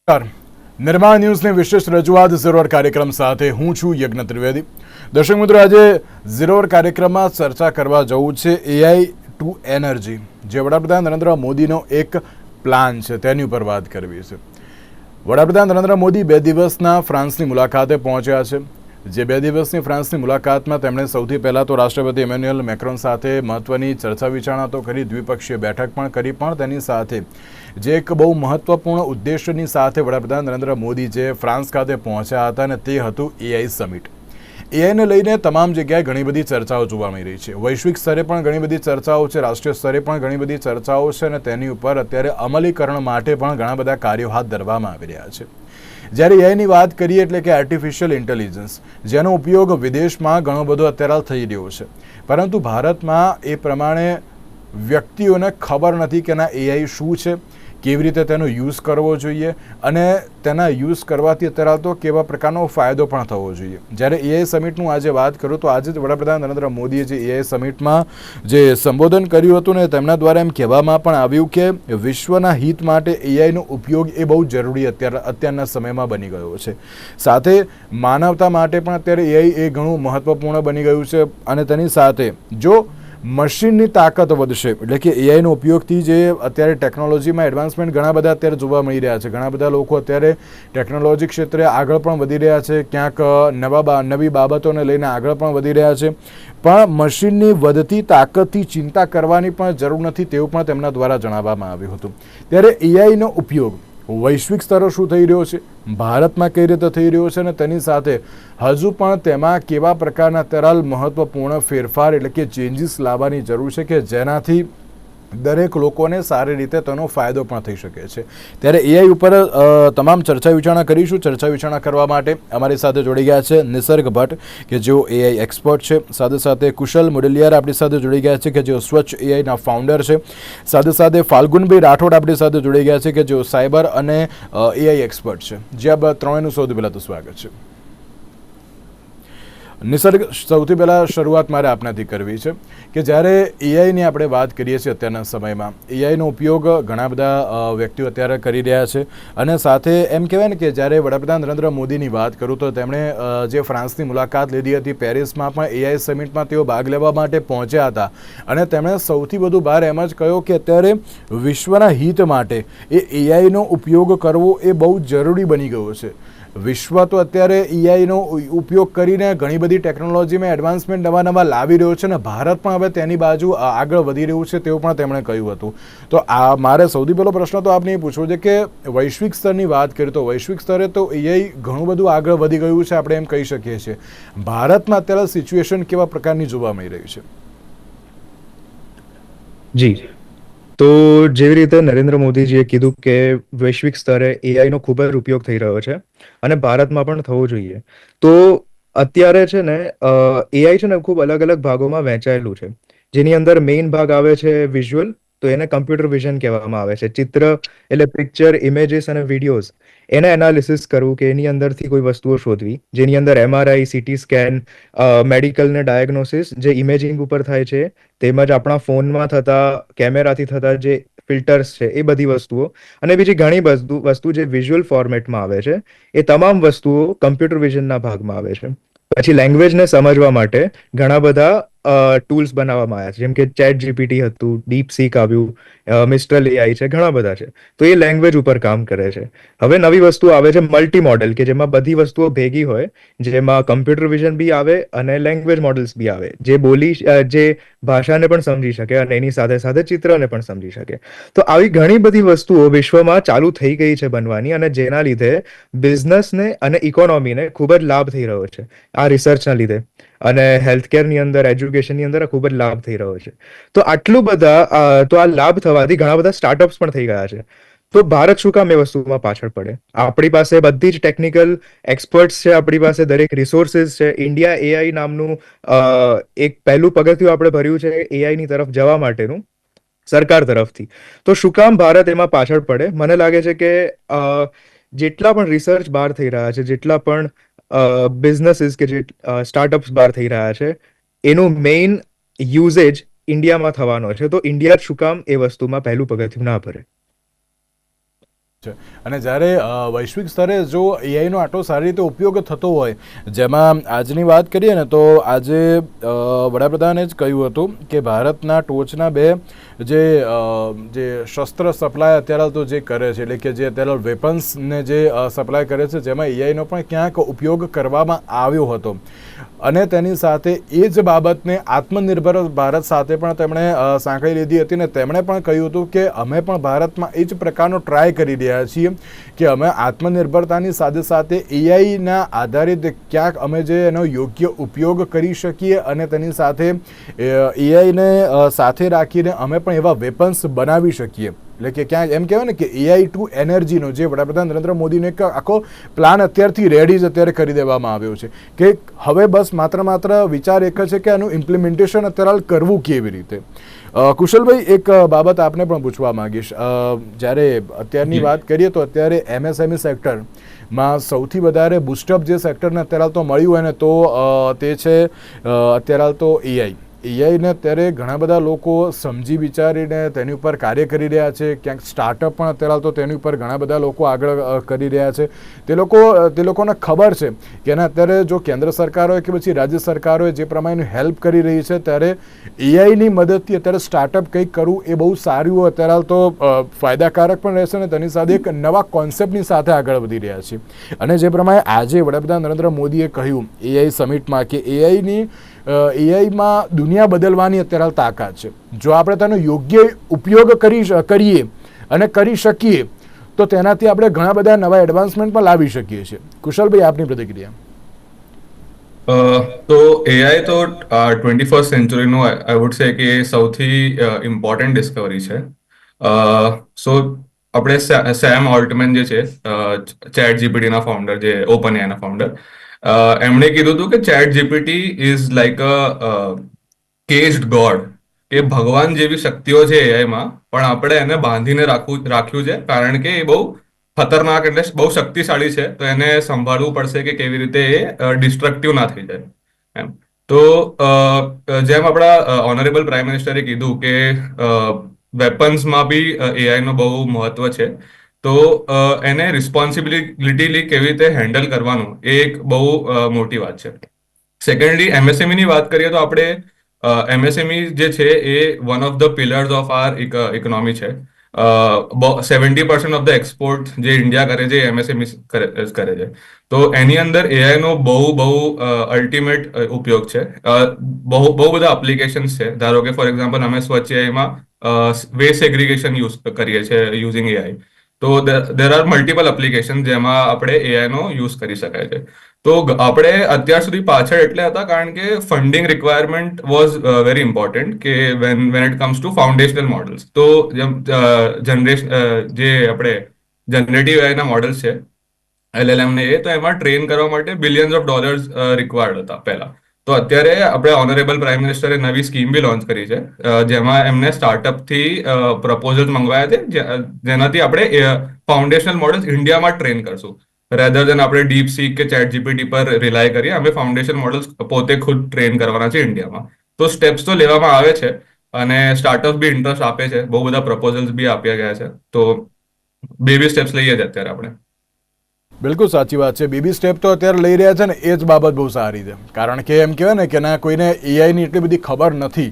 નિર્માણ ન્યૂઝની વિશેષ રજૂઆત ઝીરો અવર કાર્યક્રમ સાથે હું છું યજ્ઞ ત્રિવેદી. દર્શક મિત્રો, આજે ઝીરો અવર કાર્યક્રમમાં ચર્ચા કરવા જવું છે એઆઈ ટુ એનર્જી, જે વડાપ્રધાન નરેન્દ્ર મોદીનો એક પ્લાન છે તેની ઉપર વાત કરવી છે. વડાપ્રધાન નરેન્દ્ર મોદી 2 દિવસના ફ્રાન્સની મુલાકાતે પહોંચ્યા છે. જે 2 દિવસની ફ્રાન્સની મુલાકાતમાં તેમણે સૌથી પહેલાં તો રાષ્ટ્રપતિ ઇમેન્યુઅલ મેક્રોન સાથે મહત્ત્વની ચર્ચા વિચારણા તો કરી, દ્વિપક્ષીય બેઠક પણ કરી, પણ તેની સાથે જે એક બહુ મહત્ત્વપૂર્ણ ઉદ્દેશ્યની સાથે વડાપ્રધાન નરેન્દ્ર મોદી જે ફ્રાન્સ ખાતે પહોંચ્યા હતા અને તે હતું એઆઈ સમિટ. એઆઈને લઈને તમામ જગ્યાએ ઘણી બધી ચર્ચાઓ જોવા મળી રહી છે. વૈશ્વિક સ્તરે પણ ઘણી બધી ચર્ચાઓ છે, રાષ્ટ્રીય સ્તરે પણ ઘણી બધી ચર્ચાઓ છે અને તેની ઉપર અત્યારે અમલીકરણ માટે પણ ઘણા બધા કાર્યો હાથ ધરવામાં આવી રહ્યા છે. જ્યારે એઆઈની વાત કરીએ એટલે કે આર્ટિફિશિયલ ઇન્ટેલિજન્સ, જેનો ઉપયોગ વિદેશમાં ઘણો બધો અત્યારે થઈ રહ્યો છે, પરંતુ ભારતમાં એ પ્રમાણે વ્યક્તિઓને ખબર નથી કે ના એઆઈ શું છે, કેવી રીતે તેનો યુઝ કરવો જોઈએ અને તેના યુઝ કરવાથી અત્યારે તો કેવા પ્રકારનો ફાયદો પણ થવો જોઈએ. જ્યારે એઆઈ સમિટનું આજે વાત કરું તો આજે જ વડાપ્રધાન નરેન્દ્ર મોદીએ જે એઆઈ સમિટમાં જે સંબોધન કર્યું હતું ને તેમના દ્વારા એમ કહેવામાં પણ આવ્યું કે વિશ્વના હિત માટે એઆઈનો ઉપયોગ એ બહુ જરૂરી અત્યારના સમયમાં બની ગયો છે. સાથે માનવતા માટે પણ અત્યારે એઆઈ એ ઘણું મહત્ત્વપૂર્ણ બની ગયું છે અને તેની સાથે જો મશીનની તાકાત વધશે એટલે કે એઆઈનો ઉપયોગથી જે અત્યારે ટેકનોલોજીમાં એડવાન્સમેન્ટ ઘણા બધા અત્યારે જોવા મળી રહ્યા છે. ઘણા બધા લોકો અત્યારે ટેકનોલોજી ક્ષેત્રે આગળ પણ વધી રહ્યા છે, ક્યાંક નવી બાબતોને લઈને આગળ પણ વધી રહ્યા છે, પણ મશીનની વધતી તાકાતથી ચિંતા કરવાની પણ જરૂર નથી તેવું પણ તેમના દ્વારા જણાવવામાં આવ્યું હતું. ત્યારે એઆઈનો ઉપયોગ વૈશ્વિક સ્તરે શું થઈ રહ્યો છે, ભારતમાં કઈ રીતે થઈ રહ્યો છે અને તેની સાથે હજુ પણ તેમાં કેવા પ્રકારના તરાલ મહત્ત્વપૂર્ણ ફેરફાર એટલે કે ચેન્જીસ લાવવાની જરૂર છે કે જેનાથી દરેક લોકોને સારી રીતે તેનો ફાયદો પણ થઈ શકે છે. ત્યારે એઆઈ ઉપર તમામ ચર્ચા વિચારણા કરીશું. ચર્ચા વિચારણા કરવા માટે અમારી સાથે જોડી ગયા છે નિસર્ગ ભટ્ટ કે જેઓ એઆઈ એક્સપર્ટ છે, સાથે સાથે કુશલ મુડલિયાર આપણી સાથે જોડી ગયા છે કે જેઓ સ્વચ્છ એઆઈના ફાઉન્ડર છે, સાથે સાથે ફાલ્ગુનભાઈ રાઠોડ આપણી સાથે જોડી ગયા છે કે જેઓ સાયબર અને એઆઈ એક્સપર્ટ છે. જે આ ત્રણેયનું સૌથી પહેલાં તો સ્વાગત છે. નિસર્ગ, સૌથી પહેલાં શરૂઆત મારે આપનાથી કરવી છે કે જ્યારે એઆઈની આપણે વાત કરીએ છીએ અત્યારના સમયમાં એઆઈનો ઉપયોગ ઘણા બધા વ્યક્તિઓ અત્યારે કરી રહ્યા છે અને સાથે એમ કહેવાય ને કે જ્યારે વડાપ્રધાન નરેન્દ્ર મોદીની વાત કરું તો તેમણે જે ફ્રાન્સની મુલાકાત લીધી હતી, પેરિસમાં પણ એઆઈ સમિટમાં તેઓ ભાગ લેવા માટે પહોંચ્યા હતા અને તેમણે સૌથી વધુ ભાર એમ જ કહ્યો કે અત્યારે વિશ્વના હિત માટે એ એઆઈનો ઉપયોગ કરવો એ બહુ જરૂરી બની ગયો છે. વિશ્વ તો અત્યારે એઆઈનો ઉપયોગ કરીને ઘણી બધી ટેકનોલોજીમાં એડવાન્સમેન્ટ નવા લાવી રહ્યો છે અને ભારત પણ હવે તેની બાજુ આગળ વધી રહ્યું છે તેવું પણ તેમણે કહ્યું હતું. તો આ મારે સૌથી પહેલો પ્રશ્ન તો આપને એ પૂછવો છે કે વૈશ્વિક સ્તરની વાત કરીએ તો વૈશ્વિક સ્તરે તો એઆઈ ઘણું બધું આગળ વધી ગયું છે, આપણે એમ કહી શકીએ છીએ. ભારતમાં અત્યારે સિચ્યુએશન કેવા પ્રકારની જોવા મળી રહી છે? જી, તો જેવી રીતે નરેન્દ્ર મોદીજીએ કીધું કે વૈશ્વિક સ્તરે એઆઈનો ખૂબ જ ઉપયોગ થઈ રહ્યો છે અને ભારતમાં પણ થવો જોઈએ. તો અત્યારે છે ને એઆઈ છે ને ખૂબ અલગ અલગ ભાગોમાં વહેંચાયેલું છે, જેની અંદર મેઇન ભાગ આવે છે વિઝ્યુઅલ, તો એને કમ્પ્યુટર વિઝન કહેવામાં આવે છે. ચિત્ર એટલે પિક્ચર, ઇમેજીસ અને વિડીયોઝ, એને એનાલિસિસ કરવું કે એની અંદરથી કોઈ વસ્તુઓ શોધવી, જેની અંદર એમઆરઆઈ, સીટી સ્કેન, મેડિકલને ડાયગ્નોસિસ જે ઇમેજિંગ ઉપર થાય છે, તેમજ આપણા ફોનમાં થતા કેમેરાથી થતા જે ફિલ્ટર્સ છે એ બધી વસ્તુઓ અને બીજી ઘણી વસ્તુ જે વિઝ્યુઅલ ફોર્મેટમાં આવે છે એ તમામ વસ્તુઓ કમ્પ્યુટર વિઝનના ભાગમાં આવે છે. પછી લેંગ્વેજને સમજવા માટે ઘણા બધા ટૂલ્સ બનાવવામાં આવ્યા છે, જેમ કે ચેટ જીપીટી હતું, ડીપસીક આવ્યું, મિસ્ટ્રલ એઆઈ છે, ઘણા બધા છે. તો એ લેંગ્વેજ ઉપર કામ કરે છે. હવે નવી વસ્તુ આવે છે મલ્ટી મોડેલ, કે જેમાં બધી વસ્તુઓ ભેગી હોય, જેમાં કમ્પ્યુટર વિઝન બી આવે અને લેંગ્વેજ મોડલ્સ બી આવે, જે ભાષાને પણ સમજી શકે અને એની સાથે સાથે ચિત્રને પણ સમજી શકે. તો આવી ઘણી બધી વસ્તુઓ વિશ્વમાં ચાલુ થઈ ગઈ છે બનવાની, અને જેના લીધે બિઝનેસને અને ઇકોનોમીને ખૂબ જ લાભ થઈ રહ્યો છે આ રિસર્ચના લીધે, અને હેલ્થકેરની અંદર, એજ્યુકેશનની અંદર ખૂબ જ લાભ થઈ રહ્યો છે. તો આટલું બધા તો આ લાભ થવાથી ઘણા બધા સ્ટાર્ટઅપ્સ પણ થઈ ગયા છે. તો ભારત શું કામ એ વસ્તુમાં પાછળ પડે? આપણી પાસે બધી જ ટેકનિકલ એક્સપર્ટ્સ છે, આપણી પાસે દરેક રિસોર્સિસ છે. ઇન્ડિયા એઆઈ નામનું એક પહેલું પગથિયું આપણે ભર્યું છે એઆઈની તરફ જવા માટેનું સરકાર તરફથી. તો શું કામ ભારત એમાં પાછળ પડે? મને લાગે છે કે જેટલા પણ રિસર્ચ બહાર થઈ રહ્યા છે, જેટલા પણ બિઝનેસીસ કે જે સ્ટાર્ટઅપ્સ બહાર થઈ રહ્યા છે, એનું મેઇન યુઝેજ ઇન્ડિયામાં થવાનો છે. તો ઇન્ડિયા શું કામ એ વસ્તુમાં પહેલું પગથિયું ના ભરે? છે. અને જ્યારે વૈશ્વિક સ્તરે જો એઆઈનો આટલો સારી રીતે ઉપયોગ થતો હોય, જેમાં આજની વાત કરીએ ને તો આજે વડાપ્રધાને જ કહ્યું હતું કે ભારતના ટોચના બે જે શસ્ત્ર સપ્લાય અત્યારે તો જે કરે છે, એટલે કે જે અત્યારે વેપન્સને જે સપ્લાય કરે છે, જેમાં એઆઈનો પણ ક્યાંક ઉપયોગ કરવામાં આવ્યો હતો. અને તેની સાથે એ જ બાબતને આત્મનિર્ભર ભારત સાથે પણ તેમણે સાંકળી લીધી હતી, ને તેમણે પણ કહ્યું હતું કે અમે પણ ભારતમાં એ જ પ્રકારનો ટ્રાય કરી રહ્યા છીએ કે અમે આત્મનિર્ભરતાની સાથે સાથે એઆઈના આધારિત ક્યાંક અમે જે એનો યોગ્ય ઉપયોગ કરી શકીએ અને તેની સાથે એઆઈને સાથે રાખીને અમે પણ એવા વેપન્સ બનાવી શકીએ. એટલે કે ક્યાંક એમ કહેવાય ને કે AI ટુ એનર્જીનો જે વડાપ્રધાન નરેન્દ્ર મોદીનો એક આખો પ્લાન અત્યારથી રેડી જ અત્યારે કરી દેવામાં આવ્યો છે કે હવે બસ માત્ર વિચાર એક જ છે કે આનું ઇમ્પ્લિમેન્ટેશન અત્યારે કરવું કેવી રીતે. કુશલભાઈ, એક બાબત આપને પણ પૂછવા માંગીશ. જ્યારે અત્યારની વાત કરીએ તો અત્યારે MSME સેક્ટરમાં સૌથી વધારે બુસ્ટઅપ જે સેક્ટરને અત્યારે તો મળ્યું હોય ને તો તે છે અત્યારે તો એઆઈને અત્યારે ઘણા બધા લોકો સમજી વિચારીને તેની ઉપર કાર્ય કરી રહ્યા છે. ક્યાંક સ્ટાર્ટઅપ પણ અત્યારે તો તેની ઉપર ઘણા બધા લોકો આગળ કરી રહ્યા છે. તે લોકોને ખબર છે કે એને અત્યારે જો કેન્દ્ર સરકાર હોય કે પછી રાજ્ય સરકાર હોય જે પ્રમાણે હેલ્પ કરી રહી છે, ત્યારે એઆઈની મદદથી અત્યારે સ્ટાર્ટઅપ કંઈક કરવું એ બહુ સારું અત્યારે તો ફાયદાકારક પણ રહેશે, ને તેની સાથે એક નવા કોન્સેપ્ટની સાથે આગળ વધી રહ્યા છે. અને જે પ્રમાણે આજે વડાપ્રધાન નરેન્દ્ર મોદીએ કહ્યું એઆઈ સમિટમાં કે એઆઈમાં દુનિયા બદલવાની અત્યારે તાકાત છે. જો આપણે તેનો યોગ્ય ઉપયોગ કરીએ અને કરી શકીએ તો તેનાથી આપણે ઘણા બધા નવા એડવાન્સમેન્ટ પણ લાવી શકીએ છીએ. કુશલભાઈ, આપની પ્રતિક્રિયા. તો એઆઈ તો 21st સેન્ચુરીનું આઈ વુડ સે કે સૌથી ઇમ્પોર્ટન્ટ ડિસ્કવરી છે. સો આપણે સેમ ઓલ્ટમેન જે છે, ચેટ જીપીટીના ફાઉન્ડર, જે ઓપન એઆઈના ફાઉન્ડર, એમણે કીધું હતું કે chat GPT is like a caged god, કે ભગવાન જેવી શક્તિઓ છે એઆઈમાં, પણ આપણે એને બાંધીને રાખ્યું છે કારણ કે એ બહુ ખતરનાક, એટલે બહુ શક્તિશાળી છે. તો એને સંભાળવું પડશે કે કેવી રીતે એ ડિસ્ટ્રક્ટિવ ના થઈ જાય એમ. તો જેમ આપણા ઓનરેબલ પ્રાઇમ મિનિસ્ટરે કીધું કે વેપન્સમાં બી એઆઈનો બહુ મહત્વ છે. તો એને રિસ્પોન્સિબિલિટી કેવી રીતે હેન્ડલ કરવાનું એ એક બહુ મોટી વાત છે. સેકન્ડલી, MSMEની વાત કરીએ તો આપણે MSME જે છે એ one of the pillars of our economy છે. 70% ઓફ ધ એક્સપોર્ટ જે ઇન્ડિયા કરે છે MSME કરે છે. તો એની અંદર એઆઈનો બહુ અલ્ટિમેટ ઉપયોગ છે. બહુ બધા એપ્લિકેશન્સ છે. ધારો કે ફોર એક્ઝામ્પલ અમે સ્વચ્છ એઆઈમાં વેસ્ટ સેગ્રીગેશન યુઝ કરીએ છીએ યુઝિંગ એઆઈ. તો દેર આર મલ્ટિપલ એપ્લિકેશન જેમાં આપણે એઆઈનો યુઝ કરી શકાય છે. તો આપણે અત્યાર સુધી પાછળ એટલે હતા કારણ કે funding requirement was very important, કે when it comes to foundational models. તો જે આપણે જનરેટિવ એઆઈના મોડલ્સ છે LLM ને, તો એમાં ટ્રેન કરવા માટે બિલિયન્સ ઓફ ડોલર્સ રિક્વાયર્ડ હતા પહેલા. તો અત્યારે આપણે ઓનરેબલ પ્રાઇમ મિનિસ્ટરે નવી સ્કીમ બી લોન્ચ કરી છે, જેમાં એમને સ્ટાર્ટઅપથી પ્રપોઝલ મંગવાયા છે, જેનાથી આપણે ફાઉન્ડેશનલ મોડલ્સ ઇન્ડિયામાં ટ્રેન કરશું, રેધર દેન આપણે ડીપસીક કે ચેટ જીપીટી પર રિલાય કરીએ. અમે ફાઉન્ડેશન મોડલ્સ પોતે ખુદ ટ્રેન કરવાના છે ઇન્ડિયામાં. તો સ્ટેપ્સ તો લેવામાં આવે છે અને સ્ટાર્ટઅપ બી ઇન્ટરેસ્ટ આપે છે. બહુ બધા પ્રપોઝલ્સ બી આપ્યા ગયા છે. તો બેબી સ્ટેપ્સ લઈએ છીએ અત્યારે આપણે. બિલકુલ સાચી વાત છે. બેબી સ્ટેપ તો અત્યારે લઈ રહ્યા છે ને, એ જ બાબત બહુ સારી છે. કારણ કે એમ કહેવાય ને કે ના, કોઈને એઆઈની એટલી બધી ખબર નથી,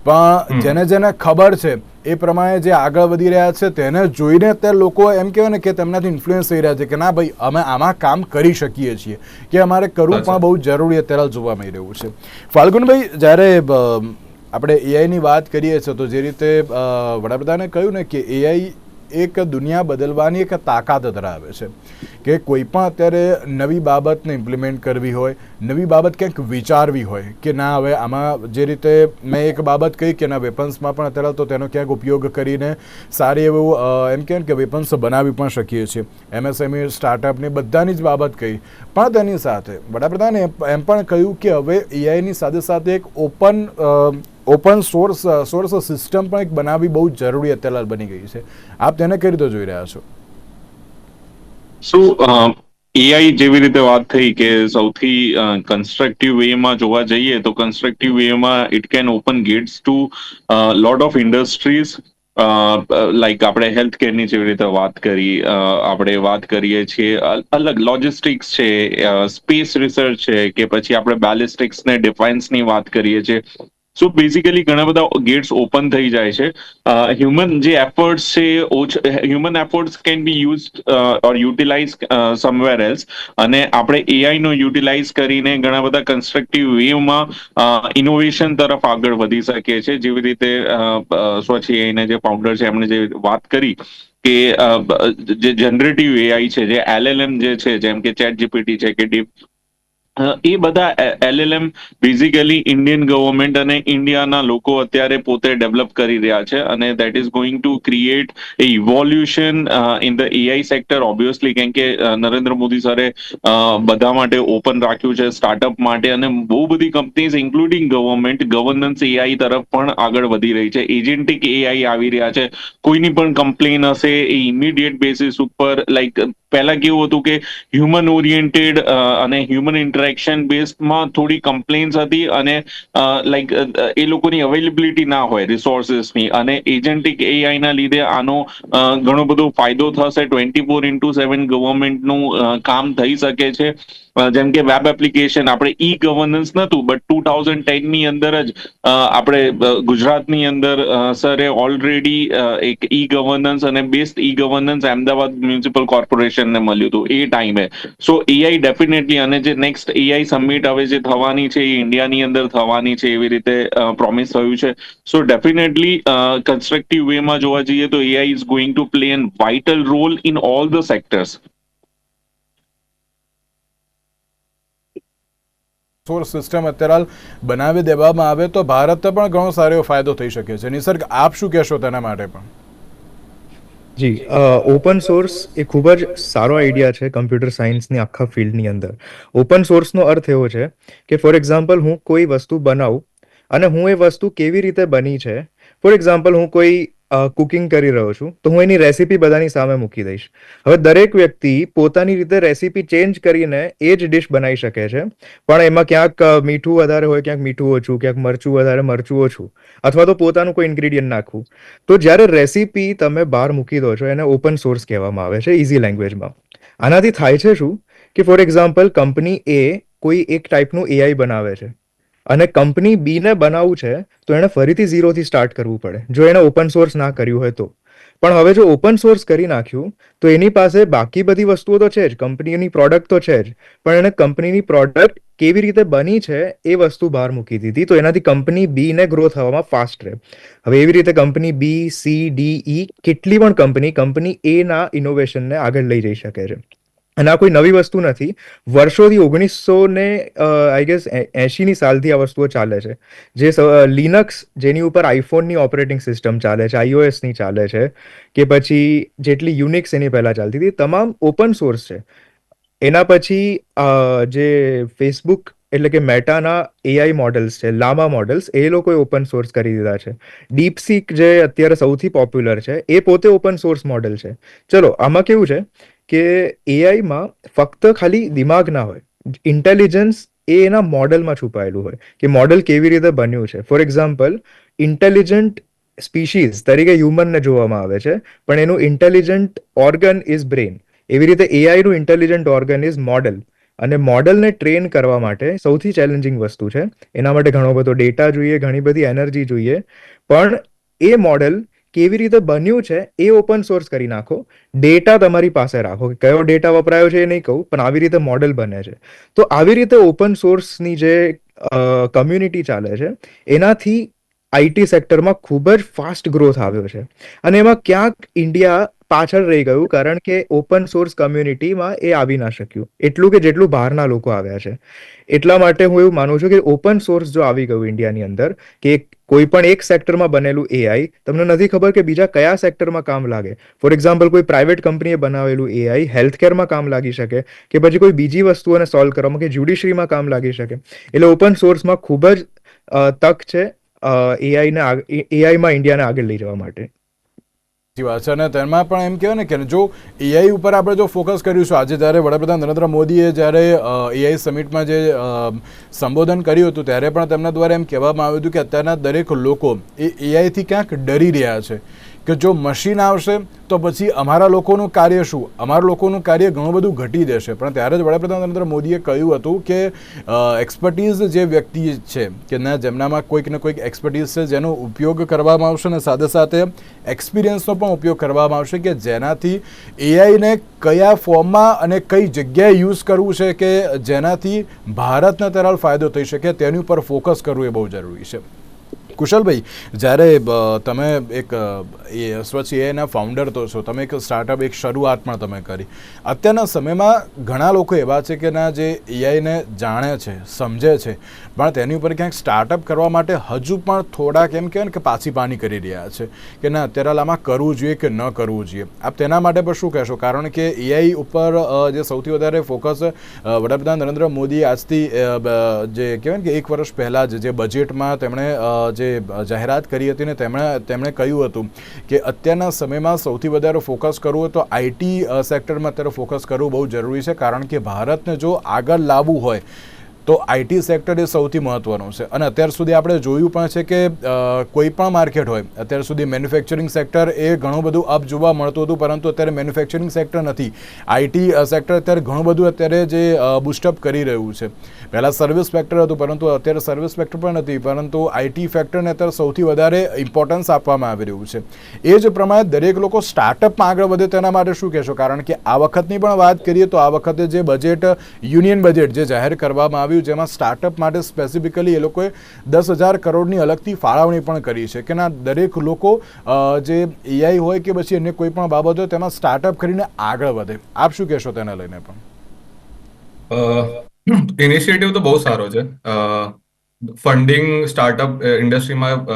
પણ જેને ખબર છે એ પ્રમાણે જે આગળ વધી રહ્યા છે તેને જોઈને અત્યારે લોકો એમ કહેવાય ને કે તેમનાથી ઇન્ફ્લુઅન્સ થઈ રહ્યા છે કે ના ભાઈ, અમે આમાં કામ કરી શકીએ છીએ, કે અમારે કરવું પણ બહુ જરૂરી અત્યારે જોવા મળી રહ્યું છે. ફાલ્ગુનભાઈ, જ્યારે આપણે એઆઈની વાત કરીએ છીએ તો જે રીતે વડાપ્રધાને કહ્યું ને કે એઆઈ એક દુનિયા બદલવાની એક તાકાત ધરાવે છે, કે કોઈ પણ અત્યારે નવી બાબતને ઇમ્પ્લિમેન્ટ કરવી હોય, નવી બાબત ક્યાંક વિચારવી હોય કે ના હવે આમાં જે રીતે મેં એક બાબત કહી કે ના વેપન્સમાં પણ અત્યારે તો તેનો ક્યાંક ઉપયોગ કરીને સારી એવું એમ કહેવાય કે વેપન્સ બનાવી પણ શકીએ છીએ. MSME સ્ટાર્ટઅપની બધાની જ બાબત કહી, પણ તેની સાથે વડાપ્રધાને એમ પણ કહ્યું કે હવે એઆઈની સાથે સાથે એક ઓપન સોર્સ સિસ્ટમ પણ એક બનાવવી બહુ જરૂરી અત્યારે બની ગઈ છે. આપ તેને કઈ રીતે જોઈ રહ્યા છો? એઆઈ જેવી રીતે વાત થઈ કે સૌથી કન્સ્ટ્રક્ટિવ વેમાં જોવા જઈએ તો કન્સ્ટ્રક્ટિવ વેમાં it can open gates to lot of industries like આપણે હેલ્થ કેરની જેવી રીતે વાત કરી, આપણે વાત કરીએ છીએ અલગ લોજિસ્ટિક્સ છે, સ્પેસ રિસર્ચ છે, કે પછી આપણે બેલિસ્ટિક્સ ને ડિફેન્સની વાત કરીએ છીએ. સો બેઝિકલી ઘણા બધા ગેટ્સ ઓપન થઈ જાય છે. હ્યુમન જે એફર્ટ્સ છે, human efforts can be use or utilise somewhere else, અને આપણે એઆઈ નો યુટિલાઇઝ કરીને ઘણા બધા કન્સ્ટ્રક્ટિવ વેમાં ઇનોવેશન તરફ આગળ વધી શકીએ છીએ. જેવી રીતે સ્વચ્છ એઆઈના જે ફાઉન્ડર છે એમણે જે વાત કરી કે જે જનરેટિવ એઆઈ છે, જે એલએલએમ જે છે, જેમ કે ચેટ જીપીટી છે કે ડીપ, એ બધા એલએલએમ બેઝિકલી ઇન્ડિયન ગવર્મેન્ટ અને ઇન્ડિયાના લોકો અત્યારે પોતે ડેવલપ કરી રહ્યા છે, અને that is going to create a evolution in the AI sector obviously, કેમ કે નરેન્દ્ર મોદી સરે બધા માટે ઓપન રાખ્યું છે, સ્ટાર્ટઅપ માટે, અને બહુ બધી companies including government governance AI તરફ પણ આગળ વધી રહી છે. એજન્ટિક એઆઈ આવી રહ્યા છે. કોઈની પણ કમ્પ્લેન હશે એ ઇમિડિયેટ બેસિસ ઉપર, લાઈક પહેલા કેવું હતું કે હ્યુમન ઓરિએન્ટેડ અને હ્યુમન ઇન્ટરેક્શન બેઝમાં થોડી કમ્પ્લેન્સ હતી, અને લાઈક એ લોકોની અવેલેબિલિટી ના હોય રિસોર્સિસની, અને એજન્ટિક એઆઈ ના લીધે આનો ઘણો બધો ફાયદો થશે. 24/7 ગવર્મેન્ટનું કામ થઈ શકે છે. જેમ કે વેબ એપ્લિકેશન, આપણે ઈ ગવર્નન્સ નહોતું, બટ 2010 ની અંદર જ આપણે ગુજરાતની અંદર સરે ઓલરેડી એક ઈ ગવર્નન્સ અને best e governance Ahmedabad municipal કોર્પોરેશનને મળ્યું હતું એ ટાઈમે. સો એઆઈ ડેફિનેટલી, અને જે નેક્સ્ટ એઆઈ સમિટ હવે જે થવાની છે એ ઇન્ડિયાની અંદર થવાની છે એવી રીતે પ્રોમિસ થયું છે. સો ડેફિનેટલી કન્સ્ટ્રક્ટિવ વેમાં જોવા જઈએ તો AI is going to play an vital role in all the sectors. Source system અત્યારે હાલ બનાવી દેવામાં આવે તો ભારતને પણ ઘણો સારો એવો ફાયદો થઈ શકે છે. નિસર્ગ, આપ શું કહેશો તેના માટે પણ? જી, ઓપન સોર્સ એ ખૂબ જ સારો આઈડિયા છે કમ્પ્યુટર સાયન્સની આખા ફિલ્ડની અંદર. ઓપન સોર્સનો અર્થ એવો છે કે ફોર એક્ઝામ્પલ હું કોઈ વસ્તુ બનાવું અને હું એ વસ્તુ કેવી રીતે બની છે, ફોર એક્ઝામ્પલ હું કોઈ કુકિંગ કરી રહ્યો છું તો હું એની રેસીપી બધાની સામે મૂકી દઈશ. હવે દરેક વ્યક્તિ પોતાની રીતે રેસીપી ચેન્જ કરીને એ જ ડિશ બનાવી શકે છે, પણ એમાં ક્યાંક મીઠું વધારે હોય, ક્યાંક મીઠું ઓછું, ક્યાંક મરચું વધારે મરચું ઓછું, અથવા તો પોતાનું કોઈ ઇન્ગ્રીડિયન્ટ નાખવું. તો જ્યારે રેસીપી તમે બહાર મૂકી દો છો એને ઓપન સોર્સ કહેવામાં આવે છે ઇઝી લેંગ્વેજમાં. આનાથી થાય છે શું કે ફોર એક્ઝામ્પલ કંપની એ કોઈ એક ટાઈપનું એઆઈ બનાવે છે અને કંપની બીને બનાવવું છે તો એણે ફરીથી ઝીરોથી સ્ટાર્ટ કરવું પડે જો એણે ઓપન સોર્સ ના કર્યું હોય તો. પણ હવે જો ઓપન સોર્સ કરી નાખ્યું તો એની પાસે બાકી બધી વસ્તુઓ તો છે જ, કંપનીની પ્રોડક્ટ તો છે જ, પણ એને કંપનીની પ્રોડક્ટ કેવી રીતે બની છે એ વસ્તુ બહાર મૂકી દીધી, તો એનાથી કંપની બીને ગ્રો થવામાં ફાસ્ટ રહે. હવે એવી રીતે કંપની બી, સી, ડી, ઈ કેટલી પણ કંપની એ ના ઇનોવેશનને આગળ લઈ જઈ શકે છે. અને આ કોઈ નવી વસ્તુ નથી. વર્ષોથી 1980ની સાલથી આ વસ્તુઓ ચાલે છે. જે લિનક્સ, જેની ઉપર આઈફોનની ઓપરેટિંગ સિસ્ટમ ચાલે છે, આઈઓએસની ચાલે છે, કે પછી જેટલી યુનિક્સ એની પહેલા ચાલતી હતી, તમામ ઓપન સોર્સ છે. એના પછી જે ફેસબુક એટલે કે મેટાના એઆઈ મોડલ્સ છે, લામા મોડલ્સ, એ લોકોએ ઓપન સોર્સ કરી દીધા છે. ડીપસીક જે અત્યારે સૌથી પોપ્યુલર છે એ પોતે ઓપન સોર્સ મોડલ છે. ચલો, આમાં કેવું છે કે એઆઈમાં ફક્ત ખાલી દિમાગ ના હોય, ઇન્ટેલિજન્સ એ એના મોડલમાં છુપાયેલું હોય કે મોડલ કેવી રીતે બન્યું છે. ફોર એક્ઝામ્પલ, ઇન્ટેલિજન્ટ સ્પીશીઝ તરીકે હ્યુમનને જોવામાં આવે છે, પણ એનું ઇન્ટેલિજન્ટ ઓર્ગન ઇઝ બ્રેન. એવી રીતે એઆઈનું ઇન્ટેલિજન્ટ ઓર્ગન ઇઝ મોડલ. અને મોડલને ટ્રેન કરવા માટે સૌથી ચેલેન્જિંગ વસ્તુ છે. એના માટે ઘણો બધો ડેટા જોઈએ, ઘણી બધી એનર્જી જોઈએ, પણ એ મોડલ કેવી રીતે બન્યું છે એ ઓપન સોર્સ કરી નાખો. ડેટા તમારી પાસે રાખો, કે કયો ડેટા વપરાયો છે એ નહીં કહું, પણ આવી રીતે મોડલ બને છે. તો આવી રીતે ઓપન સોર્સની જે કમ્યુનિટી ચાલે છે એનાથી આઈટી સેક્ટરમાં ખૂબ જ ફાસ્ટ ગ્રોથ આવ્યો છે. અને એમાં ક્યાંક ઇન્ડિયા પાછળ રહી ગયું, કારણ કે ઓપન સોર્સ કમ્યુનિટીમાં એ આવી ના શક્યું એટલું કે જેટલું બહારના લોકો આવ્યા છે. એટલા માટે હું એવું માનું છું કે ઓપન સોર્સ જો આવી ગયું ઇન્ડિયાની અંદર, કે કોઈ પણ એક સેક્ટરમાં બનેલું એઆઈ તમને નથી ખબર કે બીજા કયા સેક્ટરમાં કામ લાગે. ફોર એક્ઝામ્પલ, કોઈ પ્રાઇવેટ કંપનીએ બનાવેલું એઆઈ હેલ્થ કેરમાં કામ લાગી શકે, કે પછી કોઈ બીજી વસ્તુઓને સોલ્વ કરવામાં, કે જ્યુડિશરીમાં કામ લાગી શકે. એટલે ઓપન સોર્સમાં ખૂબ જ તક છે એઆઈમાં ઇન્ડિયાને આગળ લઈ જવા માટે. વાત છે, અને તેમાં પણ એમ કહેવાય ને કે જો એઆઈ ઉપર આપણે જો ફોકસ કર્યું છે, આજે જ્યારે વડાપ્રધાન નરેન્દ્ર મોદીએ જ્યારે એઆઈ સમિટમાં જે સંબોધન કર્યું હતું ત્યારે પણ તેમના દ્વારા એમ કહેવામાં આવ્યું હતું કે અત્યારના દરેક લોકો એ એઆઈથી ક્યાંક ડરી રહ્યા છે, કે જો મશીન આવશે તો પછી અમારા લોકોનું કાર્ય શું, અમારા લોકોનું કાર્ય ઘણું બધું ઘટી જશે. પણ ત્યારે જ વડાપ્રધાન નરેન્દ્ર મોદીએ કહ્યું હતું કે એક્સપર્ટીઝ જે વ્યક્તિ છે કે ના જેમનામાં કોઈક ને કોઈક એક્સપર્ટીઝ છે જેનો ઉપયોગ કરવામાં આવશે અને સાથે સાથે એક્સપિરિયન્સનો પણ ઉપયોગ કરવામાં આવશે કે જેનાથી એઆઈને કયા ફોર્મમાં અને કઈ જગ્યાએ યુઝ કરવું છે કે જેનાથી ભારતને તરફ ફાયદો થઈ શકે તેની ઉપર ફોકસ કરવું એ બહુ જરૂરી છે. કુશલભાઈ, જ્યારે તમે એક સ્વચ્છ એઆઈના ફાઉન્ડર તો છો, તમે એક સ્ટાર્ટઅપ એક શરૂઆત પણ તમે કરી. અત્યારના સમયમાં ઘણા લોકો એવા છે કે ના જે એઆઈને જાણે છે, સમજે છે, પણ તેની ઉપર ક્યાંક સ્ટાર્ટઅપ કરવા માટે હજુ પણ થોડાક એમ કહેવાય ને કે પાછી પાની કરી રહ્યા છે કે ના અત્યારે આમાં કરવું જોઈએ કે ન કરવું જોઈએ. આપ તેના માટે પણ શું કહેશો? કારણ કે એઆઈ ઉપર જે સૌથી વધારે ફોકસ વડાપ્રધાન નરેન્દ્ર મોદી આજથી જે કહેવાય ને કે 1 વર્ષ પહેલાં જે બજેટમાં તેમણે જે જાહેરાત કરી હતી ને તેમણે કહ્યું હતું કે અત્યારના સમયમાં સૌથી વધારે ફોકસ કરવું હોય તો આઈટી સેક્ટરમાં અત્યારે ફોકસ કરવું બહુ જરૂરી છે. કારણ કે ભારતને જો આગળ લાવવું હોય તો આઈટી સેક્ટર એ સૌથી મહત્ત્વનું છે. અને અત્યાર સુધી આપણે જોયું પણ છે કે કોઈ પણ માર્કેટ હોય, અત્યાર સુધી મેન્યુફેક્ચરિંગ સેક્ટર એ ઘણું બધું અપ જોવા મળતું હતું, પરંતુ અત્યારે મેન્યુફેક્ચરિંગ સેક્ટર નથી. આઈટી સેક્ટર અત્યારે ઘણું બધું અત્યારે જે બુસ્ટઅપ કરી રહ્યું છે. પહેલાં સર્વિસ સેક્ટર હતું, પરંતુ અત્યારે સર્વિસ સેક્ટર પણ નથી, પરંતુ આઈટી ફેક્ટરને અત્યારે સૌથી વધારે ઇમ્પોર્ટન્સ આપવામાં આવી રહ્યું છે. એ જ પ્રમાણે દરેક લોકો સ્ટાર્ટઅપમાં આગળ વધે તેના માટે શું કહેશો? કારણ કે આ વખતની પણ વાત કરીએ તો આ વખતે જે બજેટ યુનિયન બજેટ જે જાહેર કરવામાં આવ્યું જેમાં સ્ટાર્ટઅપ માટે સ્પેસિફિકલી એ લોકોએ 10,000 કરોડની અલગથી ફાળવણી પણ કરી છે કે ના દરેક લોકો જે એઆઈ હોય કે પછી અન્ય કોઈ પણ બાબત હોય તેમાં સ્ટાર્ટઅપ કરીને આગળ વધે. આપ શું કહેશો તેને લઈને? પણ ઇનિશિયેટિવ તો બહુ સારો છે. ફંડિંગ સ્ટાર્ટઅપ ઇન્ડસ્ટ્રીમાં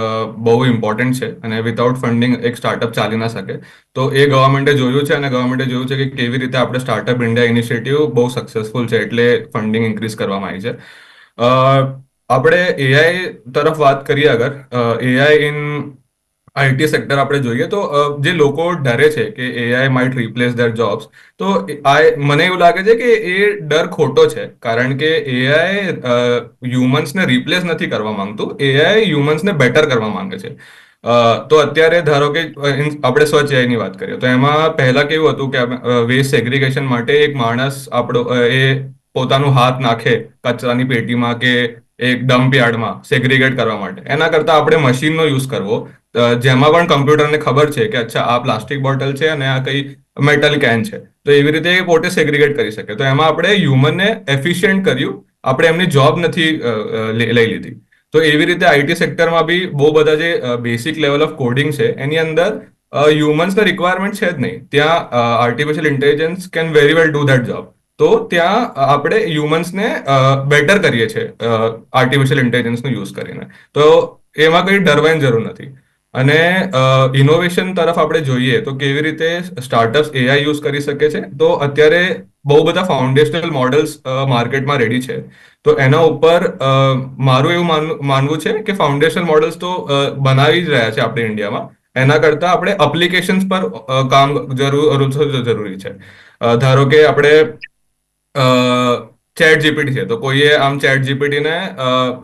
બહુ ઇમ્પોર્ટન્ટ છે અને વિધાઉટ ફંડિંગ એક સ્ટાર્ટઅપ ચાલી ના શકે. તો એ ગવર્મેન્ટે જોયું છે અને ગવર્મેન્ટે જોયું છે કે કેવી રીતે આપણે સ્ટાર્ટઅપ ઇન્ડિયા ઇનિશિયેટિવ બહુ સક્સેસફુલ છે, એટલે ફંડિંગ ઇન્ક્રીઝ કરવામાં આવી છે. આપણે એઆઈ તરફ વાત કરીએ, અગર એઆઈ ઇન આઈટી સેક્ટર આપણે જોઈએ તો જે લોકો ડરે છે કે AI might replace there jobs, તો મને એવું લાગે છે કે એ ડર ખોટો છે. કારણ કે એઆઈ હ્યુમન્સને રિપ્લેસ નથી કરવા માંગતું, એઆઈ હ્યુમન્સને બેટર કરવા માંગે છે. તો અત્યારે ધારો કે આપણે સ્વચ્છ એઆઈની વાત કરીએ તો એમાં પહેલા કેવું હતું કે વેસ્ટ સેગ્રીગેશન માટે એક માણસ આપણો એ પોતાનું હાથ નાખે કચરાની પેટીમાં કે એક ડમ્પ યાર્ડમાં સેગ્રીગેટ કરવા માટે. એના કરતાં આપણે મશીનનો યુઝ કરવો જેમાં પણ કમ્પ્યુટરને ખબર છે કે અચ્છા આ પ્લાસ્ટિક બોટલ છે અને આ કઈ મેટલ કેન છે, તો એવી રીતે એ પોતે સેગ્રીગેટ કરી શકે. તો એમાં આપણે હ્યુમનને એફિશિયન્ટ કર્યું, આપણે એમની જોબ નથી લઈ લીધી. તો એવી રીતે આઈટી સેક્ટરમાં બી બહુ બધા જે બેસિક લેવલ ઓફ કોડિંગ છે એની અંદર હ્યુમન્સને રિક્વાયરમેન્ટ છે જ નહીં. ત્યાં artificial intelligence can very well do that job. તો ત્યાં આપણે હ્યુમન્સને બેટર કરીએ છીએ આર્ટિફિશિયલ ઇન્ટેલિજન્સનો યુઝ કરીને. તો એમાં કંઈ ડરવાની જરૂર નથી. અને ઇનોવેશન તરફ આપણે જોઈએ તો કેવી રીતે સ્ટાર્ટઅપ્સ એઆઈ યુઝ કરી શકે છે. તો અત્યારે બહુ બધા ફાઉન્ડેશનલ મોડલ્સ માર્કેટમાં રેડી છે. તો એના ઉપર મારું એવું માનવું છે કે ફાઉન્ડેશનલ મોડલ્સ તો બનાવી જ રહ્યા છે આપણે ઇન્ડિયામાં. એના કરતાં આપણે એપ્લિકેશન્સ પર કામ જરૂરી છે. ધારો કે આપણે ચેટ જીપીટી છે, તો કોઈએ આમ ચેટ જીપીટીને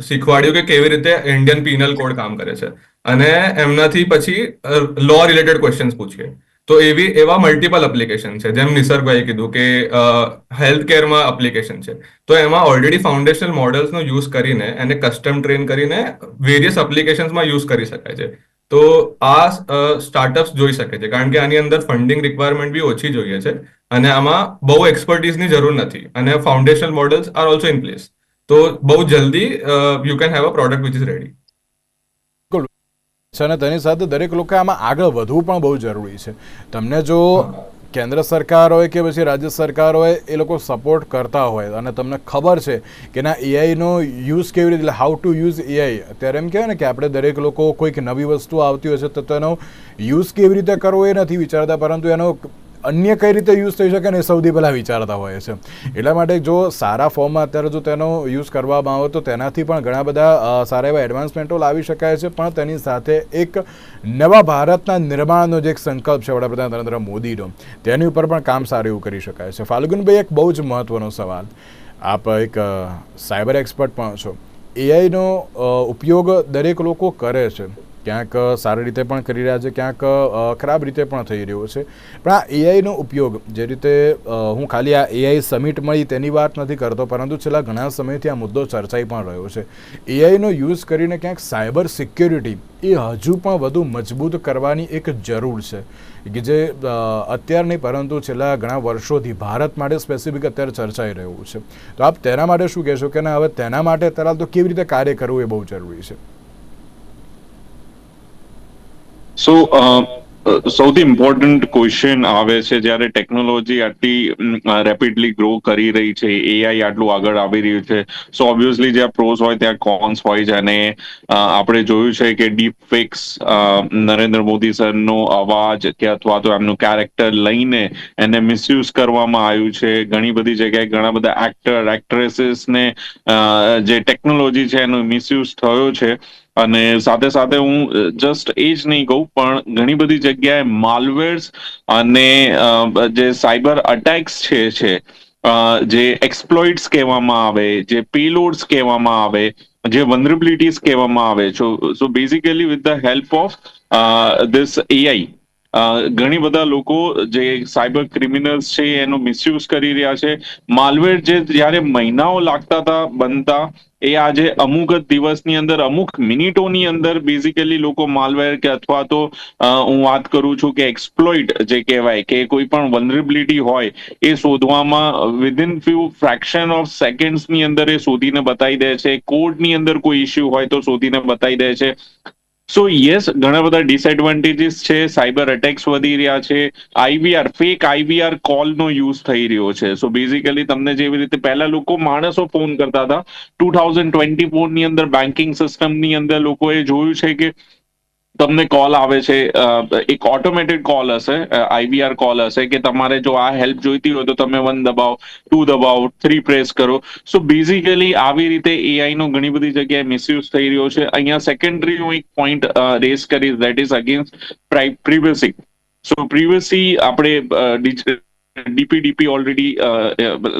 શીખવાડ્યું કે કેવી રીતે ઇન્ડિયન પિનલ કોડ કામ કરે છે અને એમનાથી પછી લો રિલેટેડ ક્વેશ્ચન્સ પૂછીએ. તો એવા મલ્ટિપલ એપ્લિકેશન છે. જેમ નિસર્ગભાઈએ કીધું કે હેલ્થ કેરમાં એપ્લિકેશન છે, તો એમાં ઓલરેડી ફાઉન્ડેશનલ મોડલ્સનો યુઝ કરીને એને કસ્ટમ ટ્રેન કરીને વેરિયસ એપ્લિકેશન્સમાં યુઝ કરી શકાય છે. તો આ સ્ટાર્ટઅપ્સ જોઈ શકે છે, કારણ કે આની અંદર ફંડિંગ રિક્વાયરમેન્ટ બી ઓછી જોઈએ છે અને આમાં બહુ એક્સપર્ટીઝની જરૂર નથી અને foundational models are also in place. તો બહુ જલ્દી you can have a product which is ready. અને તેની સાથે દરેક લોકો આમાં આગળ વધવું પણ બહુ જરૂરી છે. તમને જો કેન્દ્ર સરકાર હોય કે પછી રાજ્ય સરકાર હોય એ લોકો સપોર્ટ કરતા હોય અને તમને ખબર છે કે ના એઆઈનો યુઝ કેવી રીતે, હાઉ ટુ યુઝ એઆઈ, અત્યારે એમ કહેવાય ને કે આપણે દરેક લોકો કોઈક નવી વસ્તુ આવતી હોય છે તો તેનો યુઝ કેવી રીતે કરવો એ નથી વિચારતા, પરંતુ એનો અન્ય કઈ રીતે યુઝ થઈ શકે ને એ સૌથી પહેલાં વિચારતા હોય છે. એટલા માટે જો સારા ફોર્મમાં અત્યારે જો તેનો યુઝ કરવામાં આવે તો તેનાથી પણ ઘણા બધા સારા એવા એડવાન્સમેન્ટો લાવી શકાય છે. પણ તેની સાથે એક નવા ભારતના નિર્માણનો જે એક સંકલ્પ છે વડાપ્રધાન નરેન્દ્ર મોદીનો, તેની ઉપર પણ કામ સારું એવું કરી શકાય છે. ફાલ્ગુનભાઈ, એક બહુ જ મહત્ત્વનો સવાલ, આપ એક સાયબર એક્સપર્ટ પણ છો. એઆઈનો ઉપયોગ દરેક લોકો કરે છે, ક્યાંક સારી રીતે પણ કરી રહ્યા છે, ક્યાંક ખરાબ રીતે પણ થઈ રહ્યો છે. પણ આ એઆઈનો ઉપયોગ જે રીતે હું ખાલી આ એઆઈ સમિટ મળી તેની વાત નથી કરતો, પરંતુ છેલ્લા ઘણા સમયથી આ મુદ્દો ચર્ચાઈ પણ રહ્યો છે. એઆઈનો યુઝ કરીને ક્યાંક સાયબર સિક્યોરિટી એ હજુ પણ વધુ મજબૂત કરવાની એક જરૂર છે, કે જે અત્યાર નહીં પરંતુ છેલ્લા ઘણા વર્ષોથી ભારત માટે સ્પેસિફિક અત્યારે ચર્ચાઈ રહ્યું છે. તો આપ તેના માટે શું કહેશો કે હવે તેના માટે અત્યારે તો કેવી રીતે કાર્ય કરવું એ બહુ જરૂરી છે? સો સૌથી ઇમ્પોર્ટન્ટ ક્વેશ્ચન આવે છે જ્યારે ટેકનોલોજી આટલી રેપિડલી ગ્રો કરી રહી છે, એઆઈ આટલું આગળ આવી રહ્યું છે. સો ઓબ્વિયસલી જ્યાં પ્રોસ હોય ત્યાં કોન્સ હોય છે, અને આપણે જોયું છે કે ડીપ ફેક્સ નરેન્દ્ર મોદી સરનો અવાજ કે અથવા તો એમનું કેરેક્ટર લઈને એને મિસયુઝ કરવામાં આવ્યું છે. ઘણી બધી જગ્યાએ ઘણા બધા એક્ટર એક્ટ્રેસીસને જે ટેકનોલોજી છે એનો મિસયુઝ થયો છે. અને સાથે સાથે હું જસ્ટ એ જ નહીં કહું, પણ ઘણી બધી જગ્યાએ માલવેર્સ અને જે સાયબર અટેક્સ છે જે એક્સપ્લોઇટ્સ કહેવામાં આવે, જે પેલોડ્સ કહેવામાં આવે, જે વનરેબિલિટીઝ કહેવામાં આવે. So basically with the help of this AI ઘણી બધા લોકો જે સાયબર ક્રિમિનલ્સ છે એનો મિસયુઝ કરી રહ્યા છે. માલવેર જે જ્યારે મહિનાઓ લાગતા હતા બનતા, એ આજે અમુક જ દિવસની અંદર, અમુક મિનિટોની અંદર બેઝિકલી લોકો માલવેર કે અથવા તો હું વાત કરું છું કે એક્સપ્લોઇટ જે કહેવાય કે કોઈ પણ વનરેબિલિટી હોય એ શોધવામાં વિધિન ફ્યુ ફ્રેક્શન ઓફ સેકન્ડ્સની અંદર એ શોધીને બતાવી દે છે. કોડની અંદર કોઈ ઇસ્યુ હોય તો શોધીને બતાવી દે છે. સો યસ, ઘણા બધા ડિસએડવાન્ટેજીસ છે. સાયબર અટેક્સ વધી રહ્યા છે. આઈવીઆર, ફેક આઈવીઆર કોલનો યુઝ થઈ રહ્યો છે. સો બેઝિકલી તમને જેવી રીતે પહેલા લોકો માણસો ફોન કરતા હતા, 2024ની અંદર બેન્કિંગ સિસ્ટમની અંદર લોકોએ જોયું છે કે તમને કોલ આવે છે, એક ઓટોમેટેડ કોલ હશે, આઈવીઆર કોલ હશે કે તમારે જો આ હેલ્પ જોઈતી હોય તો તમે 1 દબાવો, 2 દબાવો, 3 પ્રેસ કરો. સો બેઝિકલી આવી રીતે એઆઈ નો ઘણી બધી જગ્યાએ મિસયુઝ થઈ રહ્યો છે. અહીંયા સેકન્ડરી હું એક પોઈન્ટ રેઝ કરીશ, ધેટ ઇઝ અગેન્સ્ટ પ્રિવસી. સો પ્રિવસી આપણે ડીપીડીપી ઓલરેડી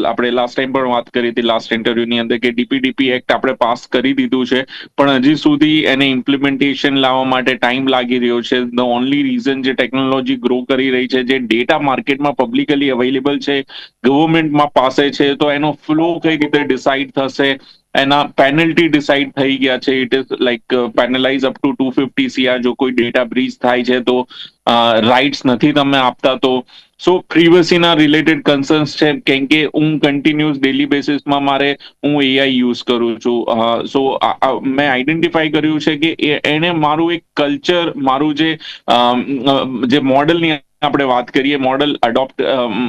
આપણે લાસ્ટ ટાઈમ પણ વાત કરી હતી, લાસ્ટ ઇન્ટરવ્યુની અંદર, કે ડીપીડીપી એક્ટ આપણે પાસ કરી દીધું છે, પણ હજી સુધી એને ઇમ્પ્લિમેન્ટેશન લાવવા માટે ટાઈમ લાગી રહ્યો છે. ધ ઓનલી રીઝન જે ટેકનોલોજી ગ્રો કરી રહી છે, જે ડેટા માર્કેટમાં પબ્લિકલી અવેલેબલ છે, ગવર્મેન્ટમાં પાસે છે, તો એનો ફ્લો કઈ રીતે ડિસાઇડ થશે, એના પેનલ્ટી ડિસાઇડ થઈ ગયા છે. It is like પેનલાઇઝ up to 250 CR જો કોઈ ડેટા બ્રીચ થાય છે તો, રાઇટ્સ નથી તમે આપતા તો. સો પ્રિવસીના રિલેટેડ કન્સર્ન્સ છે, કેમ કે હું કન્ટિન્યુઅસ ડેલી બેસિસમાં હું એઆઈ યુઝ કરું છું. સો મેં આઈડેન્ટિફાઈ કર્યું છે કે એને મારું એક કલ્ચર, મારું જે મોડલની આપણે વાત કરીએ, મોડલ અડોપ્ટ,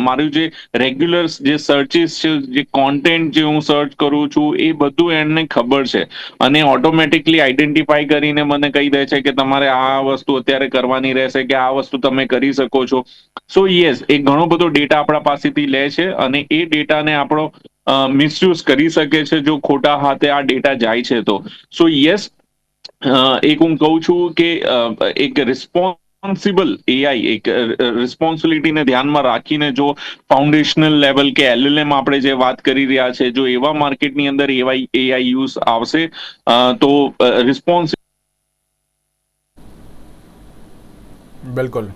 મારું જે રેગ્યુલર જે સર્ચિસ છે, જે કોન્ટેન્ટ જે હું સર્ચ કરું છું, એ બધું એને ખબર છે, અને ઓટોમેટિકલી આઈડેન્ટિફાઈ કરીને મને કહી દે છે કે તમારે આ વસ્તુ અત્યારે કરવાની રહેશે, કે આ વસ્તુ તમે કરી શકો છો. સો યસ, એ ઘણો બધો ડેટા આપણા પાસેથી લે છે, અને એ ડેટાને આપણો મિસયુઝ કરી શકે છે જો ખોટા હાથે આ ડેટા જાય છે તો. સો યસ, એક હું કહું છું કે એક રિસ્પોન્સિબલ એઆઈ, એક રિસ્પોન્સિબિલિટીને ધ્યાનમાં રાખીને જો ફાઉન્ડેશનલ લેવલ કે એલએલએમ આપણે જે વાત કરી રહ્યા છે, જો એવા માર્કેટની અંદર એઆઈ યુઝ આવશે તો રિસ્પોન્સ. બિલકુલ.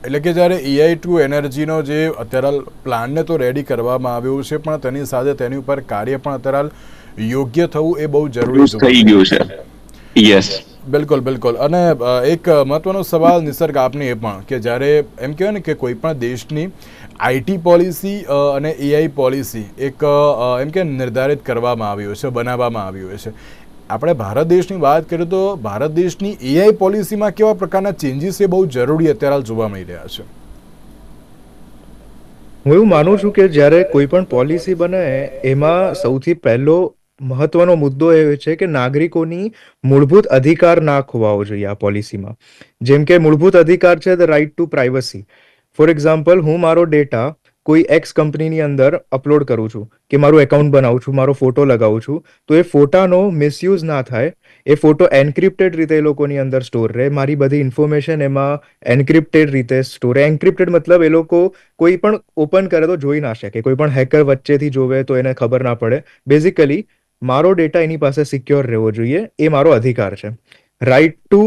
એટલે કે જ્યારે એઆઈ ટુ એનર્જીનો જે અત્યારે પ્લાનને તો રેડી કરવામાં આવ્યું છે, પણ તેની સાથે તેની ઉપર કાર્ય પણ અત્યારે યોગ્ય થવું એ બહુ જરૂરી થઈ ગયું છે. યસ, બિલકુલ બિલકુલ. અને એક મહત્વનો સવાલ નિસર્ગ આપને એ પણ, કે જ્યારે એમ કહેવાય ને કે કોઈ પણ દેશની આઈટી પોલિસી અને એઆઈ પોલિસી એક એમ કે નિર્ધારિત કરવામાં આવ્યું છે, બનાવવામાં આવ્યું છે. આપણે ભારત દેશની વાત કરીએ તો ભારત દેશની એઆઈ પોલિસીમાં કેવા પ્રકારના ચેન્જીસ એ બહુ જરૂરી અત્યારે જોવા મળી રહ્યા છે? હું એવું માનું છું કે જ્યારે કોઈ પણ પોલિસી બને એમાં સૌથી પહેલો મહત્વનો મુદ્દો એ છે કે નાગરિકોની મૂળભૂત અધિકાર ના ખોવાવો જોઈએ આ પોલિસીમાં. જેમ કે મૂળભૂત અધિકાર છે the right to privacy. For example, હું મારો ડેટા કોઈ એક્સ કંપનીની અંદર અપલોડ કરું છું, કે મારું એકાઉન્ટ બનાવું છું, મારો ફોટો લગાવું છું, તો એ ફોટાનો મિસયુઝ ના થાય, એ ફોટો એન્ક્રિપ્ટેડ રીતે એ લોકોની અંદર સ્ટોર રહે, મારી બધી ઇન્ફોર્મેશન એમાં એન્ક્રિપ્ટેડ રીતે સ્ટોર રહે. એન્ક્રિપ્ટેડ મતલબ એ લોકો કોઈ પણ ઓપન કરે તો જોઈ ના શકે, કોઈ પણ હેકર વચ્ચેથી જોવે તો એને ખબર ના પડે. બેઝિકલી મારો ડેટા એની પાસે સિક્યોર રહેવો જોઈએ, એ મારો અધિકાર છે. Right to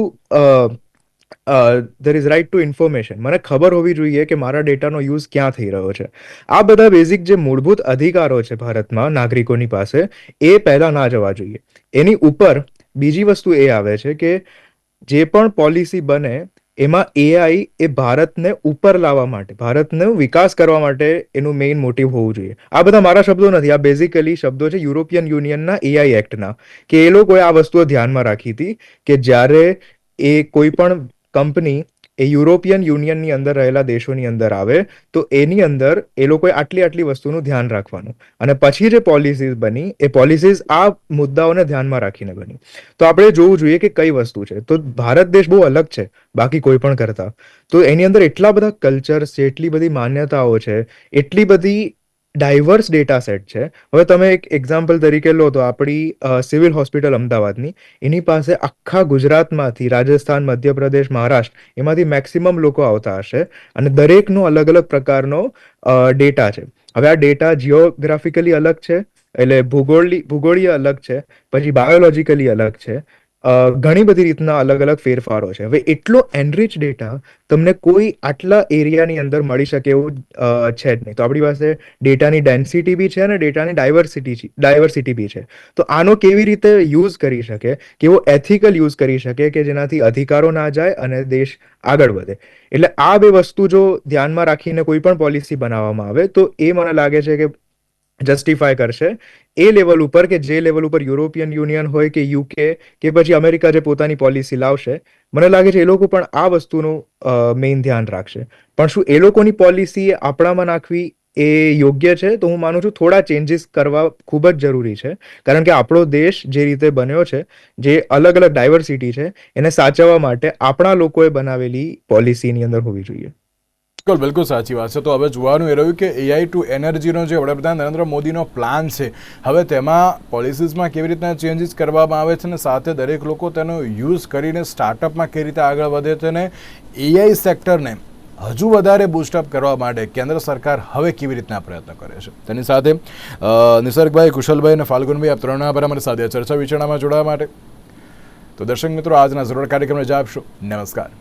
there is right to information. મને ખબર હોવી જોઈએ કે મારા ડેટાનો યુઝ ક્યાં થઈ રહ્યો છે. આ બધા બેઝિક જે મૂળભૂત અધિકારો છે ભારતમાં નાગરિકોની પાસે, એ પહેલા ના જવા જોઈએ. એની ઉપર બીજી વસ્તુ એ આવે છે કે જે પણ પોલિસી બને એમાં એઆઈ એ ભારતને ઉપર લાવવા માટે, ભારતનો વિકાસ કરવા માટે એનું મેઇન મોટિવ હોવું જોઈએ. આ બધા મારા શબ્દો નથી, આ બેઝિકલી શબ્દો છે યુરોપિયન યુનિયનના એઆઈ એક્ટના, કે એ લોકોએ આ વસ્તુઓ ધ્યાનમાં રાખી હતી કે જ્યારે એ કોઈ પણ કંપની એ યુરોપિયન યુનિયનની અંદર રહેલા દેશોની અંદર આવે તો એની અંદર એ લોકોએ આટલી વસ્તુનું ધ્યાન રાખવાનું, અને પછી જે પોલિસીઝ બની એ પોલિસીઝ આ મુદ્દાઓને ધ્યાનમાં રાખીને બની. તો આપણે જોવું જોઈએ કે કઈ વસ્તુ છે. તો ભારત દેશ બહુ અલગ છે બાકી કોઈ પણ કરતા. તો એની અંદર એટલા બધા કલ્ચર્સ છે, એટલી બધી માન્યતાઓ છે, એટલી બધી ડાયવર્સ ડેટા સેટ છે. હવે તમે એક એક્ઝામ્પલ તરીકે લો તો આપણી સિવિલ હોસ્પિટલ અમદાવાદની, એની પાસે આખા ગુજરાતમાંથી, રાજસ્થાન, મધ્યપ્રદેશ, મહારાષ્ટ્ર, એમાંથી મેક્સિમમ લોકો આવતા હશે, અને દરેકનો અલગ અલગ પ્રકારનો ડેટા છે. હવે આ ડેટા જીઓગ્રાફિકલી અલગ છે, એટલે ભૂગોળીય અલગ છે, પછી બાયોલોજીકલી અલગ છે, ઘણી બધી રીતના અલગ અલગ ફેરફારો છે. હવે એટલો એનરીચ ડેટા તમને કોઈ આટલા એરિયાની અંદર મળી શકે એવું છે જ નહીં. તો આપણી પાસે ડેટાની ડેન્સિટી બી છે અને ડેટાની ડાયવર્સિટી બી છે. તો આનો કેવી રીતે યુઝ કરી શકે, કેવો એથિકલ યુઝ કરી શકે કે જેનાથી અધિકારો ના જાય અને દેશ આગળ વધે. એટલે આ બે વસ્તુ જો ધ્યાનમાં રાખીને કોઈ પણ પોલિસી બનાવવામાં આવે તો એ મને લાગે છે કે જસ્ટિફાય કરશે એ લેવલ ઉપર, કે જે લેવલ ઉપર યુરોપિયન યુનિયન હોય કે યુકે કે પછી અમેરિકા જે પોતાની પોલિસી લાવશે, મને લાગે છે એ લોકો પણ આ વસ્તુનું મેઇન ધ્યાન રાખશે. પણ શું એ લોકોની પોલિસી આપણામાં નાખવી એ યોગ્ય છે? તો હું માનું છું થોડા ચેન્જીસ કરવા ખૂબ જ જરૂરી છે, કારણ કે આપણો દેશ જે રીતે બન્યો છે, જે અલગ અલગ ડાયવર્સિટી છે, એને સાચવવા માટે આપણા લોકોએ બનાવેલી પોલિસીની અંદર હોવી જોઈએ. બિલકુલ સાચી વાત છે. તો હવે જોવાનું એ રહ્યું કે AI ટુ એનર્જીનો જે વડાપ્રધાન નરેન્દ્ર મોદીનો પ્લાન છે, હવે તેમાં પોલિસીસમાં કેવી રીતના ચેન્જીસ કરવામાં આવે છે, અને સાથે દરેક લોકો તેનો યુઝ કરીને સ્ટાર્ટઅપમાં કેવી રીતે આગળ વધે છે, અને AI સેક્ટરને હજુ વધારે બૂસ્ટઅપ કરવા માટે કેન્દ્ર સરકાર હવે કેવી રીતના પ્રયત્ન કરે છે. તેની સાથે નિસર્ગભાઈ, કુશલભાઈ અને ફાલ્ગુનભાઈ, આપ ત્રણના પર અમારી સાથે ચર્ચા વિચારણામાં જોડાવા માટે. તો દર્શક મિત્રો, આજના જરૂર કાર્યક્રમને જ આપશો. નમસ્કાર.